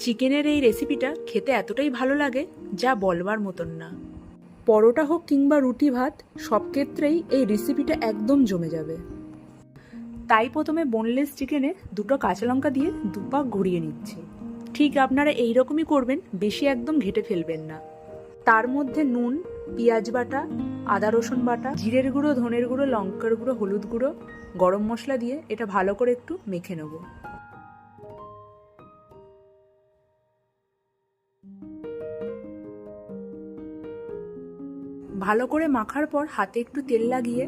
চিকেনের এই রেসিপিটা খেতে এতটাই ভালো লাগে যা বলবার মতন না। পরোটা হোক কিংবা রুটি ভাত, সব ক্ষেত্রেই এই রেসিপিটা একদম জমে যাবে। তাই প্রথমে বোনলেস চিকেনে 2টো কাঁচা লঙ্কা দিয়ে দুপাক ঘুরিয়ে নিচ্ছি। ঠিক আপনারা এইরকমই করবেন, বেশি একদম ঘেটে ফেলবেন না। তার মধ্যে নুন, পেঁয়াজ বাটা, আদা রসুন বাটা, জিরের গুঁড়ো, ধনের গুঁড়ো, লঙ্কার গুঁড়ো, হলুদ গুঁড়ো, গরম মশলা দিয়ে এটা ভালো করে একটু মেখে নেব। ভালো করে মাখার পর হাতে একটু তেল লাগিয়ে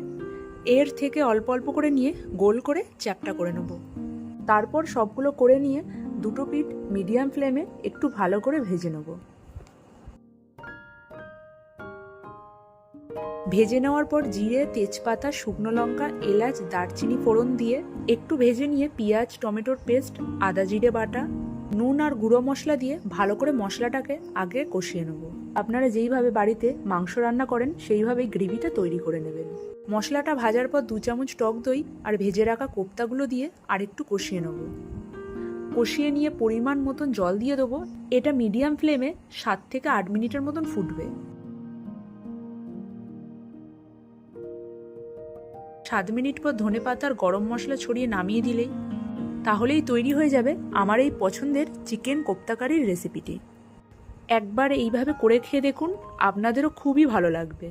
এর থেকে অল্প অল্প করে নিয়ে গোল করে চ্যাপ্টা করে নেব। তারপর সবগুলো করে নিয়ে 2টো পিঠ মিডিয়াম ফ্লেমে একটু ভালো করে ভেজে নেব। ভেজে নেওয়ার পর জিরে, তেজপাতা, শুকনো লঙ্কা, এলাচ, দারচিনি ফোড়ন দিয়ে একটু ভেজে নিয়ে পেঁয়াজ, টমেটোর পেস্ট, আদা জিরে বাটা, নুন আর গুঁড়ো মশলা দিয়ে ভালো করে মশলাটাকে আগে কষিয়ে নেব। আপনারা যেইভাবে বাড়িতে মাংস রান্না করেন সেইভাবেই গ্রেভিটা তৈরি করে নেবেন। মশলাটা ভাজার পর 2 চামচ টক দই আর ভেজে রাখা কোপ্তাগুলো দিয়ে আরেকটু কষিয়ে নেব। কষিয়ে নিয়ে পরিমাণ মতন জল দিয়ে দেবো। এটা মিডিয়াম ফ্লেমে 7 থেকে 8 মিনিটের মতন ফুটবে। 7 মিনিট পর ধনেপাতা আর গরম মশলা ছড়িয়ে নামিয়ে দিলেই তাহলেই তৈরি হয়ে যাবে আমার এই পছন্দের চিকেন কোপ্তা কারির রেসিপিটি। একবার এইভাবে করে খেয়ে দেখুন, আপনাদেরও খুবই ভালো লাগবে।